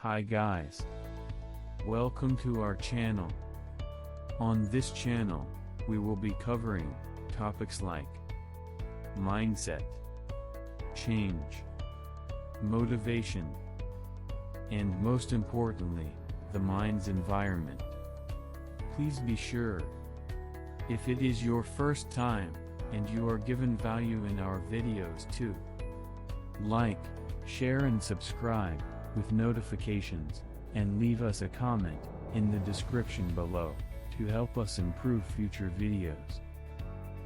Hi guys. Welcome to our channel. On this channel, we will be covering topics like mindset, change, motivation, and most importantly, the mind's environment. Please be sure, if it is your first time, and you are given value in our videos too, like, share and subscribe, with notifications, and leave us a comment in the description below, to help us improve future videos.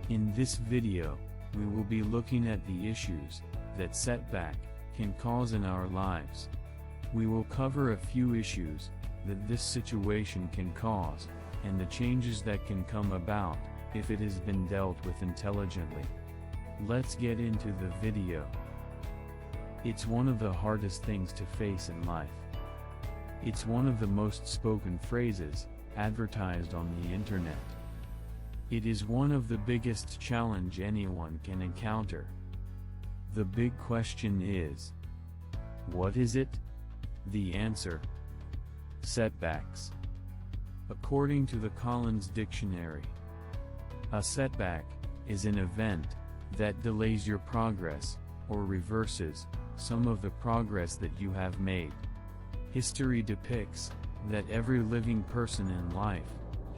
In this video, we will be looking at the issues that setback can cause in our lives. We will cover a few issues that this situation can cause, and the changes that can come about if it has been dealt with intelligently. Let's get into the video. It's one of the hardest things to face in life. It's one of the most spoken phrases advertised on the internet. It is one of the biggest challenge anyone can encounter. The big question is, what is it? The answer: setbacks. According to the Collins Dictionary, a setback is an event that delays your progress, or reverses some of the progress that you have made. History depicts that every living person in life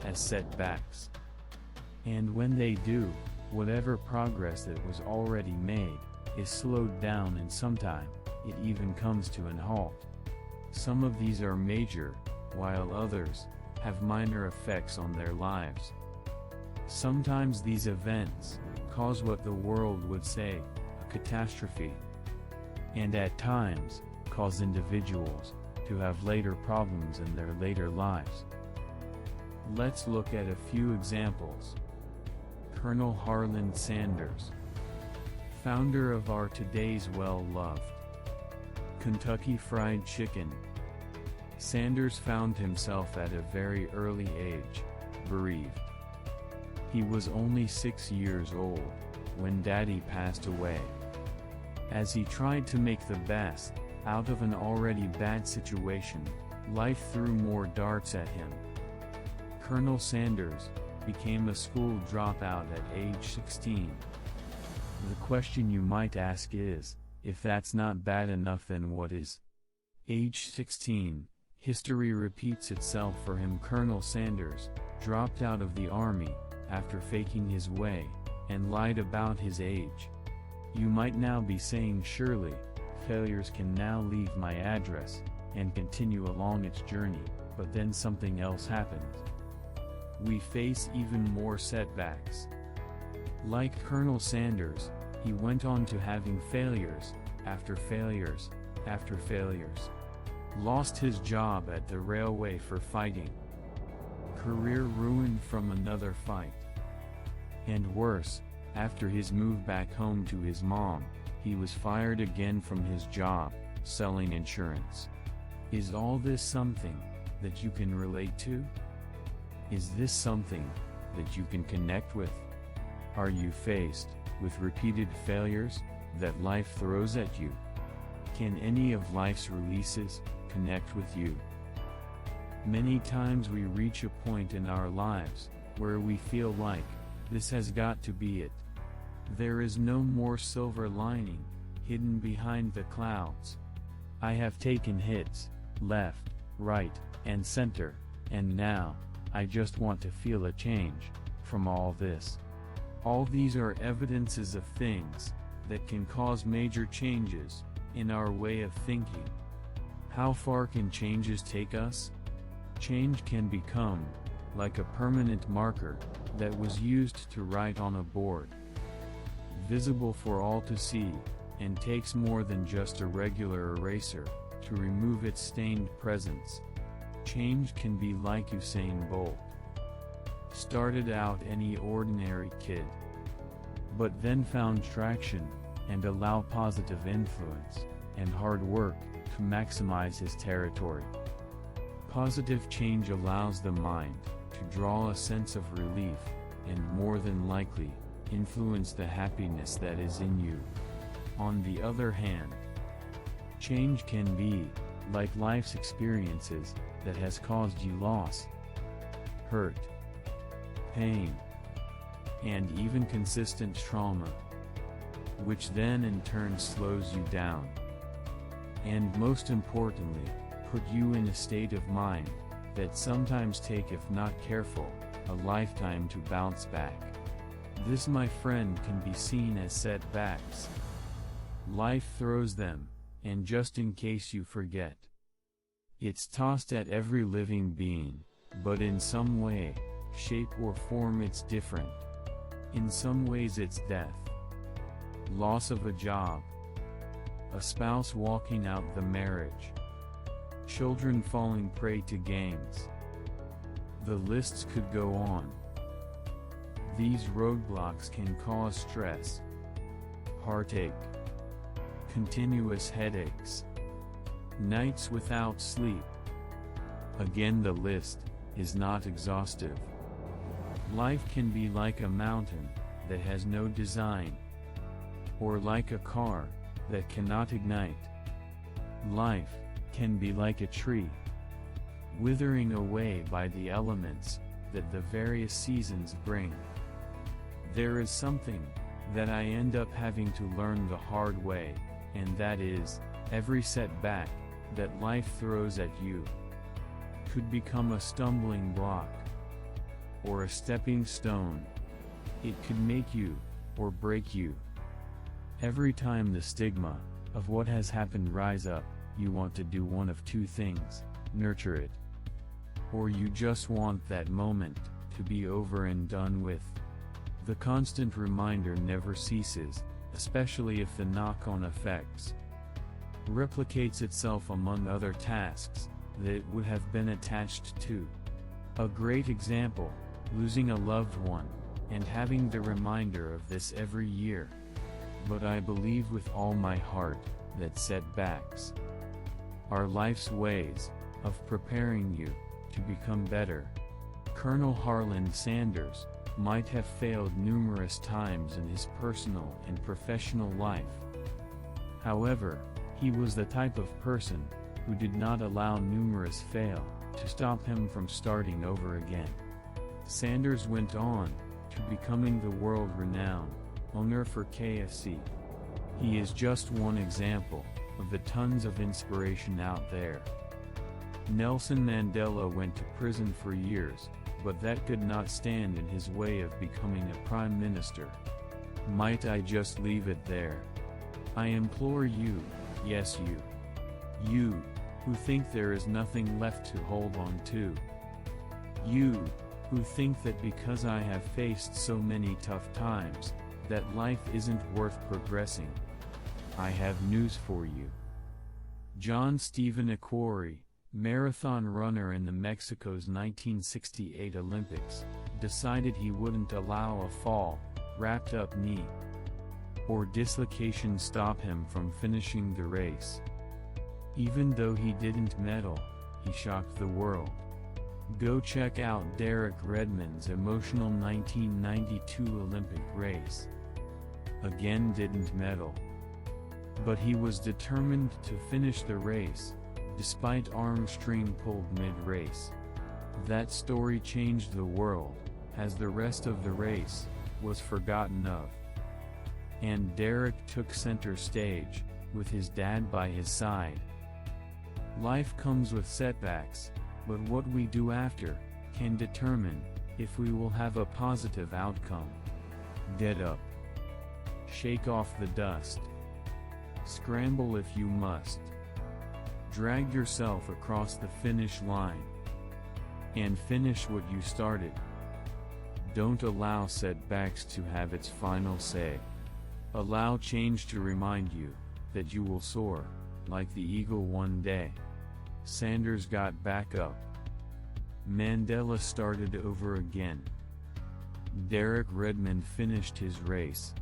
has setbacks. And when they do, whatever progress that was already made is slowed down, and sometimes it even comes to an halt. Some of these are major, while others have minor effects on their lives. Sometimes these events cause what the world would say a catastrophe, and at times cause individuals to have later problems in their later lives. Let's look at a few examples. Colonel Harlan Sanders, founder of our today's well-loved Kentucky Fried Chicken. Sanders found himself at a very early age bereaved. He was only 6 years old when Daddy passed away. As he tried to make the best out of an already bad situation, life threw more darts at him. Colonel Sanders became a school dropout at age 16. The question you might ask is, if that's not bad enough, then what is? Age 16, history repeats itself for him. Colonel Sanders dropped out of the army after faking his way, and lied about his age. You might now be saying, surely, failures can now leave my address, and continue along its journey, but then something else happens. We face even more setbacks. Like Colonel Sanders, he went on to having failures, after failures, after failures. Lost his job at the railway for fighting. Career ruined from another fight. And worse, after his move back home to his mom, he was fired again from his job, selling insurance. Is all this something that you can relate to? Is this something that you can connect with? Are you faced with repeated failures that life throws at you? Can any of life's releases connect with you? Many times we reach a point in our lives where we feel like, this has got to be it. There is no more silver lining hidden behind the clouds. I have taken hits, left, right, and center, and now, I just want to feel a change from all this. All these are evidences of things that can cause major changes in our way of thinking. How far can changes take us? Change can become like a permanent marker that was used to write on a board, visible for all to see, and takes more than just a regular eraser to remove its stained presence. Change can be like Usain Bolt. Started out any ordinary kid, but then found traction, and allow positive influence and hard work to maximize his territory. Positive change allows the mind to draw a sense of relief, and more than likely, influence the happiness that is in you. On the other hand, change can be like life's experiences, that has caused you loss, hurt, pain, and even consistent trauma, which then in turn slows you down, and most importantly, put you in a state of mind that sometimes take, if not careful, a lifetime to bounce back. This, my friend, can be seen as setbacks. Life throws them, and just in case you forget, it's tossed at every living being, but in some way, shape or form it's different. In some ways it's death, loss of a job, a spouse walking out the marriage, children falling prey to gangs. The lists could go on. These roadblocks can cause stress, heartache, continuous headaches, nights without sleep. Again, the list is not exhaustive. Life can be like a mountain that has no design, or like a car that cannot ignite. Life can be like a tree, withering away by the elements that the various seasons bring. There is something that I end up having to learn the hard way, and that is, every setback that life throws at you could become a stumbling block, or a stepping stone. It could make you, or break you. Every time the stigma of what has happened rise up, you want to do one of two things: nurture it, or you just want that moment to be over and done with. The constant reminder never ceases, especially if the knock-on effects replicates itself among other tasks that it would have been attached to. A great example: losing a loved one, and having the reminder of this every year. But I believe with all my heart that setbacks are life's ways of preparing you to become better. Colonel Harland Sanders might have failed numerous times in his personal and professional life. However, he was the type of person who did not allow numerous fail to stop him from starting over again. Sanders went on to becoming the world-renowned owner for KFC. He is just one example of the tons of inspiration out there. Nelson Mandela went to prison for years, but that could not stand in his way of becoming a prime minister. Might I just leave it there? I implore you, yes you who think there is nothing left to hold on to. You who think that because I have faced so many tough times, that life isn't worth progressing. I have news for you. John Stephen Akhwari, marathon runner in the Mexico's 1968 Olympics, decided he wouldn't allow a fall, wrapped up knee, or dislocation stop him from finishing the race. Even though he didn't medal, he shocked the world. Go check out Derek Redmond's emotional 1992 Olympic race. Again, didn't medal, but he was determined to finish the race, despite arm string pulled mid-race. That story changed the world, as the rest of the race was forgotten of. And Derek took center stage, with his dad by his side. Life comes with setbacks, but what we do after can determine if we will have a positive outcome. Get up. Shake off the dust. Scramble if you must. Drag yourself across the finish line, and finish what you started. Don't allow setbacks to have its final say. Allow change to remind you that you will soar like the eagle one day. Sanders got back up. Mandela started over again. Derek Redmond finished his race.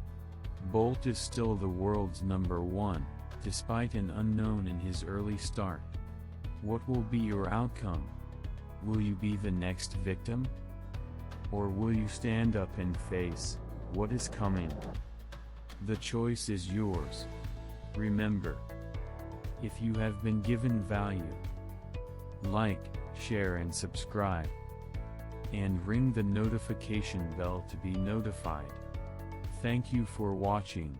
Bolt is still the world's #1, despite an unknown in his early start. What will be your outcome? Will you be the next victim? Or will you stand up and face what is coming? The choice is yours. Remember, If you have been given value, like, share and subscribe. And ring the notification bell to be notified. Thank you for watching.